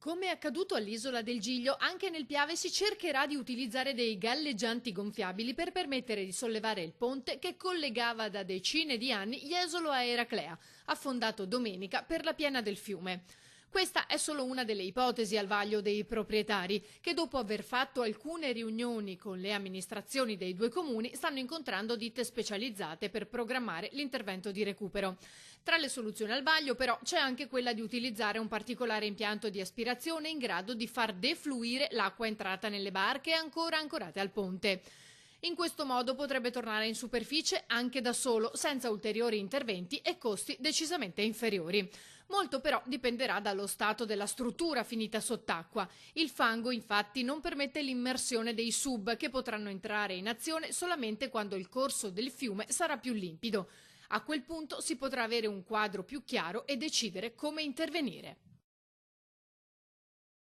Come è accaduto all'Isola del Giglio, anche nel Piave si cercherà di utilizzare dei galleggianti gonfiabili per permettere di sollevare il ponte che collegava da decine di anni Jesolo a Eraclea, affondato domenica per la piena del fiume. Questa è solo una delle ipotesi al vaglio dei proprietari, che dopo aver fatto alcune riunioni con le amministrazioni dei due comuni stanno incontrando ditte specializzate per programmare l'intervento di recupero. Tra le soluzioni al vaglio però c'è anche quella di utilizzare un particolare impianto di aspirazione in grado di far defluire l'acqua entrata nelle barche ancora ancorate al ponte. In questo modo potrebbe tornare in superficie anche da solo, senza ulteriori interventi e costi decisamente inferiori. Molto però dipenderà dallo stato della struttura finita sott'acqua. Il fango infatti non permette l'immersione dei sub, che potranno entrare in azione solamente quando il corso del fiume sarà più limpido. A quel punto si potrà avere un quadro più chiaro e decidere come intervenire.